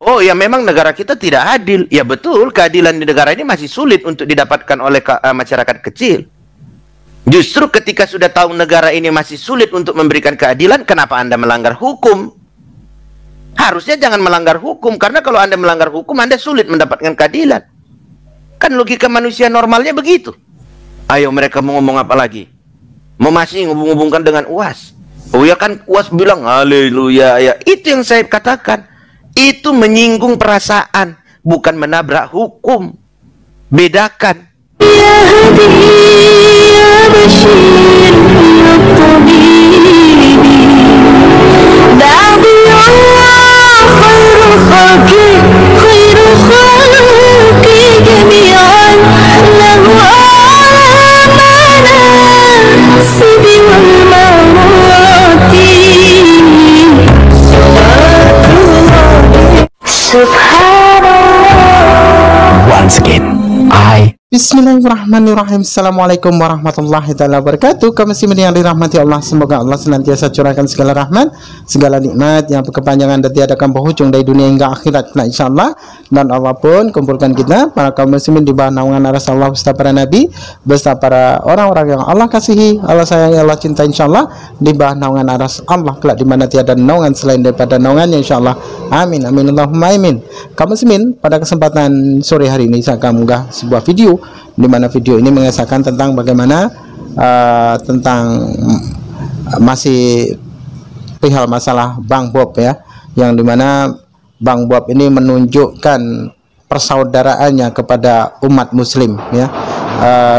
Oh ya, memang negara kita tidak adil. Ya betul, keadilan di negara ini masih sulit untuk didapatkan oleh masyarakat kecil. Justru ketika sudah tahu negara ini masih sulit untuk memberikan keadilan, kenapa Anda melanggar hukum? Harusnya jangan melanggar hukum, karena kalau Anda melanggar hukum, Anda sulit mendapatkan keadilan. Kan logika manusia normalnya begitu. Ayo, mereka mau ngomong apa lagi? Mau masih ngubung-hubungkan dengan UAS. Oh ya kan, UAS bilang haleluya ya. Itu yang saya katakan. Itu menyinggung perasaan, bukan menabrak hukum. Bedakan. Ya hadi ya bashir ya tabibi ba'di Allah khairul khalqi jami'an lahu amana sidi wal marati subhanallah. Once again, Bismillahirrahmanirrahim. Assalamualaikum warahmatullahi wabarakatuh. Kaum muslimin yang dirahmati Allah, semoga Allah senantiasa curahkan segala rahmat, segala nikmat yang berkepanjangan dan tiada berhujung dari dunia hingga akhirat, nah insyaallah. Dan Allah pun kumpulkan kita para kaum muslimin di bawah naungan aras Allah beserta para nabi, beserta para orang-orang yang Allah kasihi, Allah sayangi, Allah cinta, insyaallah di bawah naungan aras Allah kelak di mana tiada naungan selain daripada naungannya, insyaallah. Amin amin Allahumma amin. Kaum muslimin, pada kesempatan sore hari ini saya akan mengunggah sebuah video di mana video ini mengisahkan tentang bagaimana tentang masih perihal masalah Bang Bob ya, yang dimana Bang Bob ini menunjukkan persaudaraannya kepada umat muslim ya,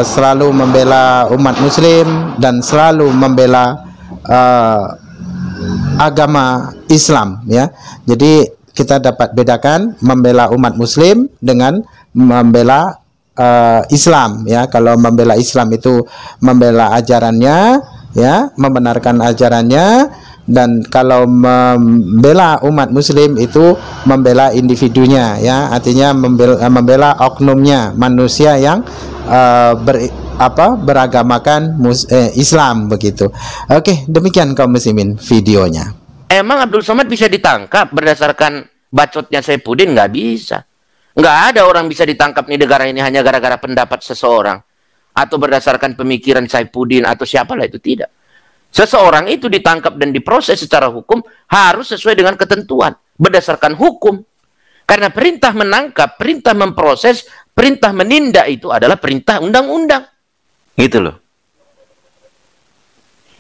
selalu membela umat muslim dan selalu membela agama Islam ya. Jadi kita dapat bedakan membela umat muslim dengan membela Islam ya. Kalau membela Islam itu membela ajarannya ya, membenarkan ajarannya, dan kalau membela umat muslim itu membela individunya ya, artinya membela oknumnya, manusia yang beragamakan Islam begitu. Oke, demikian kaum muslimin videonya. Emang Abdul Somad bisa ditangkap berdasarkan bacotnya Saifuddin? Nggak bisa. Nggak ada orang bisa ditangkap di negara ini hanya gara-gara pendapat seseorang atau berdasarkan pemikiran Saifuddin atau siapalah itu, tidak. Seseorang itu ditangkap dan diproses secara hukum harus sesuai dengan ketentuan berdasarkan hukum. Karena perintah menangkap, perintah memproses, perintah menindak itu adalah perintah undang-undang. Gitu loh.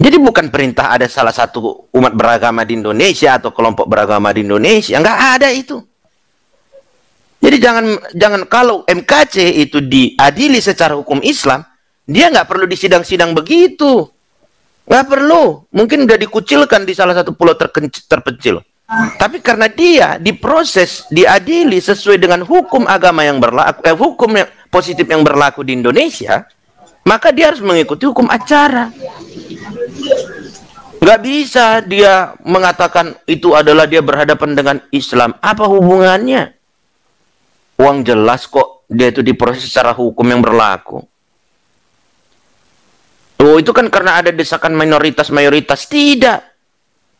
Jadi bukan perintah ada salah satu umat beragama di Indonesia atau kelompok beragama di Indonesia, nggak ada itu. Jadi jangan kalau MKC itu diadili secara hukum Islam, dia nggak perlu disidang-sidang begitu, nggak perlu. Mungkin udah dikucilkan di salah satu pulau terpencil. Tapi karena dia diproses, diadili sesuai dengan hukum agama yang berlaku, hukum yang positif yang berlaku di Indonesia, maka dia harus mengikuti hukum acara. Nggak bisa dia mengatakan itu adalah dia berhadapan dengan Islam. Apa hubungannya? Uang jelas kok dia itu diproses secara hukum yang berlaku. Oh, itu kan karena ada desakan mayoritas. Tidak.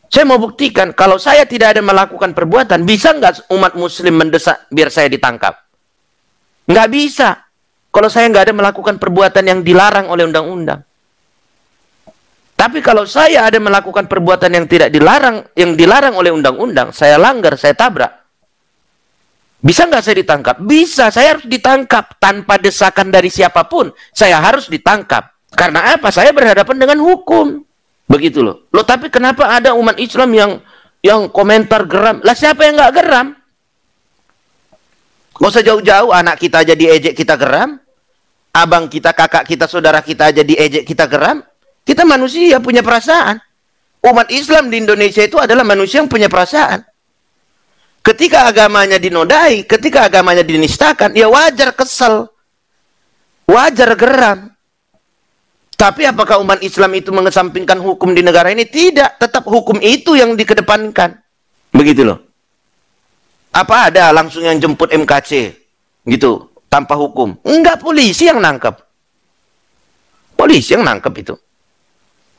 Saya mau buktikan, kalau saya tidak ada melakukan perbuatan, bisa nggak umat muslim mendesak biar saya ditangkap? Nggak bisa. Kalau saya nggak ada melakukan perbuatan yang dilarang oleh undang-undang. Tapi kalau saya ada melakukan perbuatan yang tidak dilarang, yang dilarang oleh undang-undang, saya langgar, saya tabrak. Bisa nggak saya ditangkap? Bisa, saya harus ditangkap. Tanpa desakan dari siapapun, saya harus ditangkap. Karena apa? Saya berhadapan dengan hukum. Begitu loh. Loh, tapi kenapa ada umat Islam yang komentar geram? Lah siapa yang nggak geram? Nggak usah jauh-jauh, anak kita aja diejek kita geram. Abang kita, kakak kita, saudara kita aja diejek kita geram. Kita manusia, punya perasaan. Umat Islam di Indonesia itu adalah manusia yang punya perasaan. Ketika agamanya dinodai, ketika agamanya dinistakan, ya wajar kesel. Wajar geram. Tapi apakah umat Islam itu mengesampingkan hukum di negara ini? Tidak. Tetap hukum itu yang dikedepankan. Begitu loh. Apa ada langsung yang jemput MKC? Gitu. Tanpa hukum. Enggak, polisi yang nangkep. Polisi yang nangkep itu.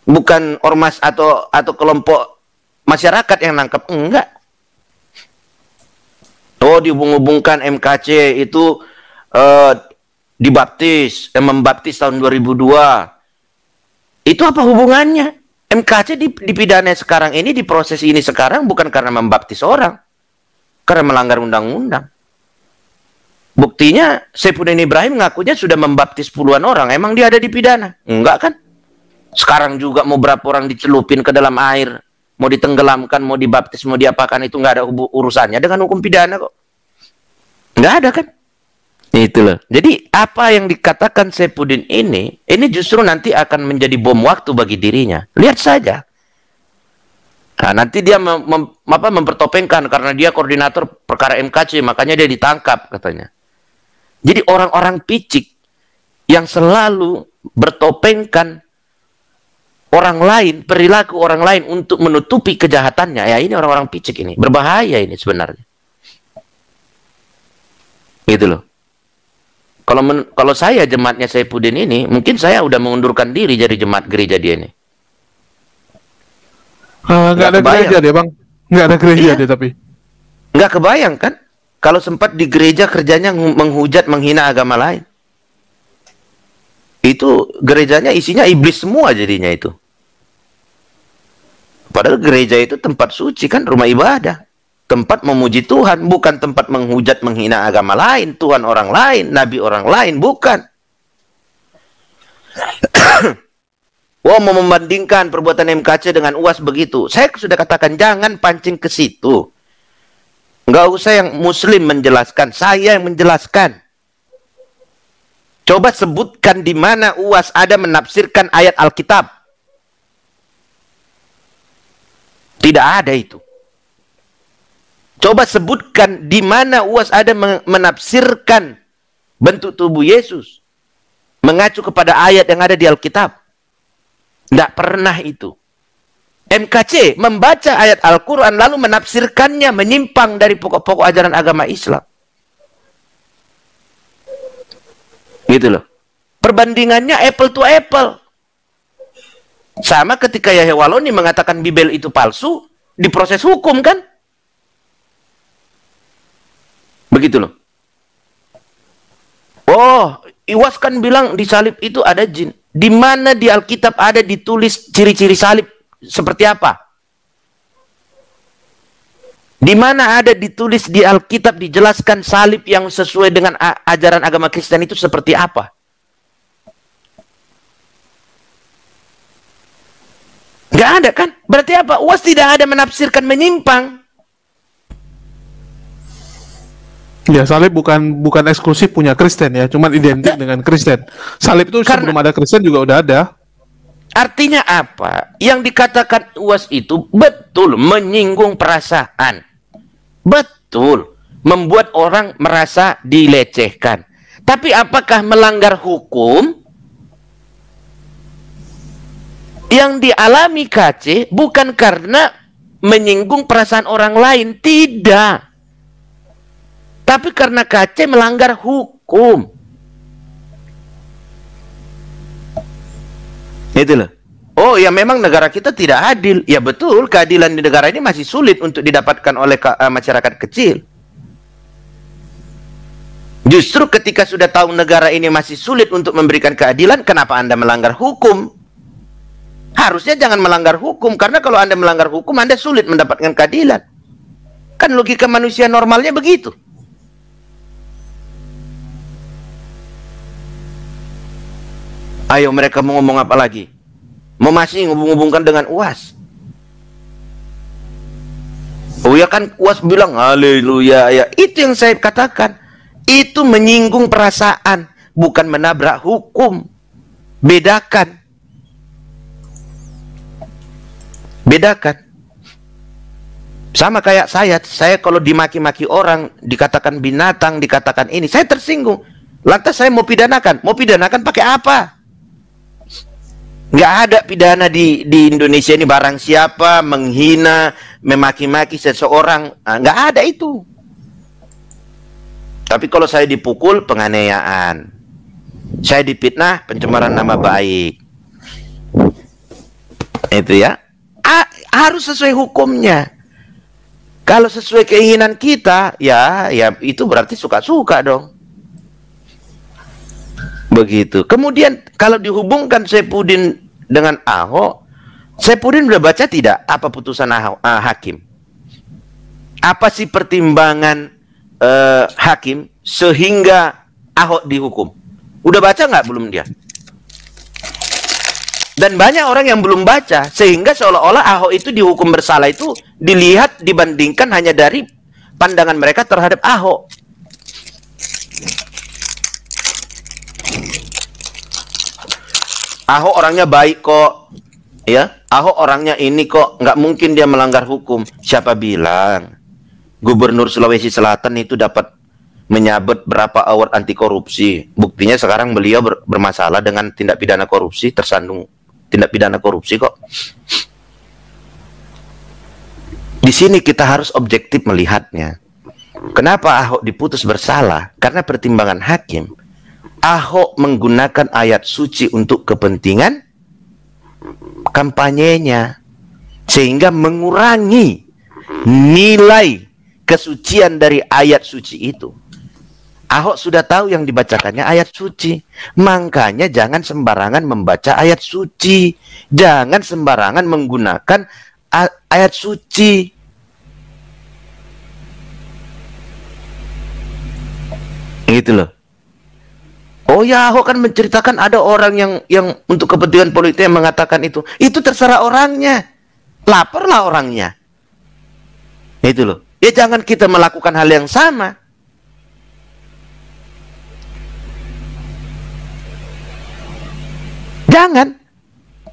Bukan ormas atau kelompok masyarakat yang nangkep. Enggak. oh dihubung-hubungkan MKC itu dibaptis, membaptis tahun 2002. Itu apa hubungannya? MKC dipidana sekarang ini, diproses ini sekarang bukan karena membaptis orang, karena melanggar undang-undang. Buktinya Saifuddin Ibrahim ngakunya sudah membaptis puluhan orang. Emang dia ada dipidana? Enggak kan? Sekarang juga mau berapa orang dicelupin ke dalam air, mau ditenggelamkan, mau dibaptis, mau diapakan, itu nggak ada urusannya dengan hukum pidana kok. Nggak ada kan? Itu loh. Jadi apa yang dikatakan Saifuddin ini justru nanti akan menjadi bom waktu bagi dirinya. Lihat saja. Nah, nanti dia mempertopengkan karena dia koordinator perkara MKC, makanya dia ditangkap katanya. Jadi orang-orang picik yang selalu bertopengkan orang lain, perilaku orang lain untuk menutupi kejahatannya, ya ini orang-orang picik ini. Berbahaya ini sebenarnya. Gitu loh. Kalau saya jemaatnya Saifuddin ini, mungkin saya udah mengundurkan diri dari jemaat gereja dia ini. Nggak ada gereja dia, Bang. Nggak ada gereja dia tapi. Nggak kebayang kan? Kalau sempat di gereja kerjanya menghujat, menghina agama lain. Itu gerejanya isinya iblis semua jadinya itu. Padahal gereja itu tempat suci kan, rumah ibadah. Tempat memuji Tuhan, bukan tempat menghujat, menghina agama lain, Tuhan orang lain, Nabi orang lain, bukan. Wah, mau membandingkan perbuatan MKC dengan UAS begitu. Saya sudah katakan jangan pancing ke situ. Nggak usah yang Muslim menjelaskan, saya yang menjelaskan. Coba sebutkan di mana UAS ada menafsirkan ayat Alkitab. Tidak ada itu. Coba sebutkan di mana UAS ada menafsirkan bentuk tubuh Yesus mengacu kepada ayat yang ada di Alkitab. Tidak pernah itu. MKC membaca ayat Al-Quran lalu menafsirkannya menyimpang dari pokok-pokok ajaran agama Islam. Gitu loh. Perbandingannya apple to apple. Sama ketika Yahya Waloni mengatakan Bible itu palsu, diproses hukum kan? Begitu loh. Oh, UAS kan bilang di salib itu ada jin. Di mana di Alkitab ada ditulis ciri-ciri salib seperti apa? Di mana ada ditulis di Alkitab dijelaskan salib yang sesuai dengan ajaran agama Kristen itu seperti apa? Nggak ada kan? Berarti apa? UAS tidak ada menafsirkan menyimpang. Ya, salib bukan eksklusif punya Kristen ya, cuman identik dengan Kristen. Salib itu sebelum ada Kristen juga udah ada. Artinya apa? Yang dikatakan UAS itu betul menyinggung perasaan. Betul. Membuat orang merasa dilecehkan. Tapi apakah melanggar hukum? Yang dialami KC bukan karena menyinggung perasaan orang lain. Tidak. Tapi karena KC melanggar hukum. Itu loh. Oh ya, memang negara kita tidak adil. Ya betul, keadilan di negara ini masih sulit untuk didapatkan oleh masyarakat kecil. Justru ketika sudah tahu negara ini masih sulit untuk memberikan keadilan, kenapa Anda melanggar hukum? Harusnya jangan melanggar hukum, karena kalau Anda melanggar hukum, Anda sulit mendapatkan keadilan. Kan logika manusia normalnya begitu. Ayo, mereka mau ngomong apa lagi? Mau masih ngubung-hubungkan dengan UAS? Oh ya kan, UAS bilang haleluya ya. Itu yang saya katakan. Itu menyinggung perasaan, bukan menabrak hukum. Bedakan. Bedakan. Sama kayak saya kalau dimaki-maki orang, dikatakan binatang, dikatakan ini, saya tersinggung. Lantas saya mau pidanakan pakai apa? Nggak ada pidana di Indonesia ini barang siapa menghina, memaki-maki seseorang, nggak ada itu. Tapi kalau saya dipukul, penganiayaan. Saya dipitnah, pencemaran nama baik. Itu ya. Harus sesuai hukumnya. Kalau sesuai keinginan kita, ya itu berarti suka-suka dong. Begitu. Kemudian kalau dihubungkan Saifuddin dengan Ahok, Saifuddin udah baca tidak apa putusan hakim? Apa sih pertimbangan hakim sehingga Ahok dihukum? Udah baca nggak belum dia? Dan banyak orang yang belum baca, sehingga seolah-olah Ahok itu dihukum bersalah itu dilihat dibandingkan hanya dari pandangan mereka terhadap Ahok. Ahok orangnya baik kok, ya. Ahok orangnya ini kok, nggak mungkin dia melanggar hukum. Siapa bilang? Gubernur Sulawesi Selatan itu dapat menyabet berapa award anti korupsi. Buktinya sekarang beliau bermasalah dengan tindak pidana korupsi, tersandung tindak pidana korupsi kok. Di sini kita harus objektif melihatnya. Kenapa Ahok diputus bersalah? Karena pertimbangan hakim. Ahok menggunakan ayat suci untuk kepentingan kampanyenya, sehingga mengurangi nilai kesucian dari ayat suci itu. Ahok sudah tahu yang dibacakannya ayat suci. Makanya jangan sembarangan membaca ayat suci. Jangan sembarangan menggunakan ayat suci. Gitu loh. Oh ya, Ahok kan menceritakan ada orang yang untuk kepentingan politik yang mengatakan itu. Itu terserah orangnya. Laporlah orangnya. Itu loh. Ya jangan kita melakukan hal yang sama. Jangan.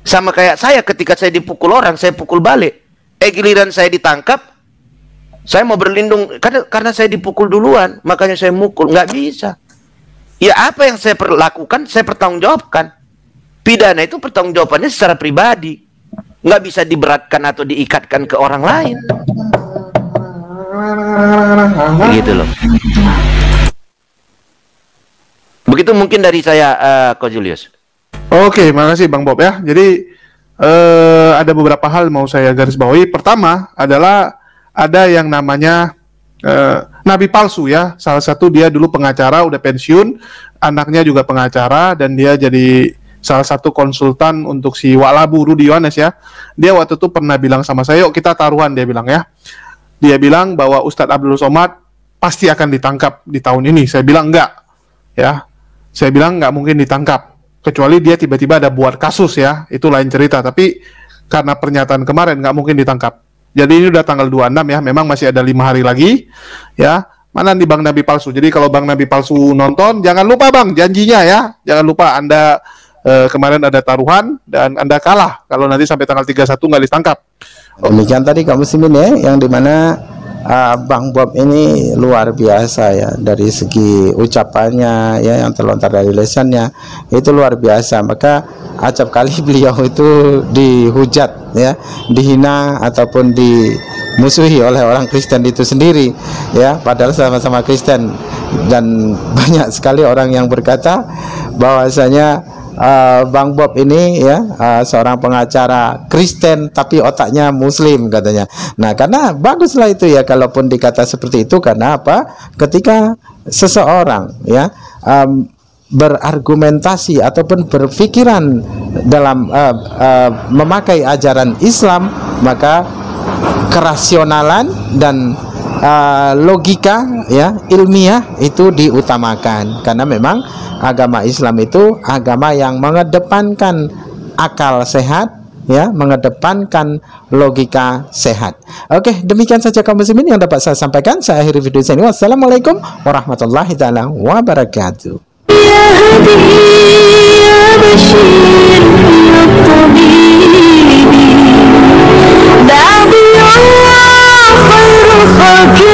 Sama kayak saya ketika saya dipukul orang, saya pukul balik. Giliran saya ditangkap, saya mau berlindung karena saya dipukul duluan, makanya saya mukul. Nggak bisa. Ya apa yang saya lakukan, saya pertanggungjawabkan. Pidana itu pertanggungjawabannya secara pribadi. Nggak bisa diberatkan atau diikatkan ke orang lain. Begitu loh. Begitu mungkin dari saya, Ko Julius. Oke, makasih Bang Bob ya. Jadi ada beberapa hal mau saya garis bawahi. Pertama adalah ada yang namanya nabi palsu ya. Salah satu dia dulu pengacara, udah pensiun, anaknya juga pengacara, dan dia jadi salah satu konsultan untuk si Walabu Rudi Yohanes ya. Dia waktu itu pernah bilang sama saya, yuk kita taruhan, dia bilang ya. Dia bilang bahwa Ustadz Abdul Somad pasti akan ditangkap di tahun ini. Saya bilang enggak ya. Saya bilang nggak mungkin ditangkap, kecuali dia tiba-tiba ada buat kasus ya, itu lain cerita. Tapi karena pernyataan kemarin nggak mungkin ditangkap. Jadi ini udah tanggal 26 ya, memang masih ada 5 hari lagi ya. Mana nih Bang Nabi Palsu? Jadi kalau Bang Nabi Palsu nonton, jangan lupa Bang, janjinya ya. Jangan lupa Anda kemarin ada taruhan dan Anda kalah kalau nanti sampai tanggal 31 nggak ditangkap. Demikian tadi kamu muslimin ya, yang dimana Bang Bob ini luar biasa ya, dari segi ucapannya ya, yang terlontar dari lisannya itu luar biasa. Maka acap kali beliau itu dihujat ya, dihina ataupun dimusuhi oleh orang Kristen itu sendiri ya, padahal sama-sama Kristen. Dan banyak sekali orang yang berkata bahwasanya Bang Bob ini ya seorang pengacara Kristen tapi otaknya Muslim katanya. Nah, karena baguslah itu ya kalaupun dikata seperti itu. Karena apa? Ketika seseorang ya berargumentasi ataupun berpikiran dalam memakai ajaran Islam, maka kerasionalan dan logika ya, ilmiah itu diutamakan. Karena memang agama Islam itu agama yang mengedepankan akal sehat ya, mengedepankan logika sehat. Oke, demikian saja kaum muslimin yang dapat saya sampaikan. Saya akhiri video ini. Wassalamualaikum warahmatullahi taala wabarakatuh. Ya hadi ya bashir ya tabibi, da'bi Allah khairul khalqi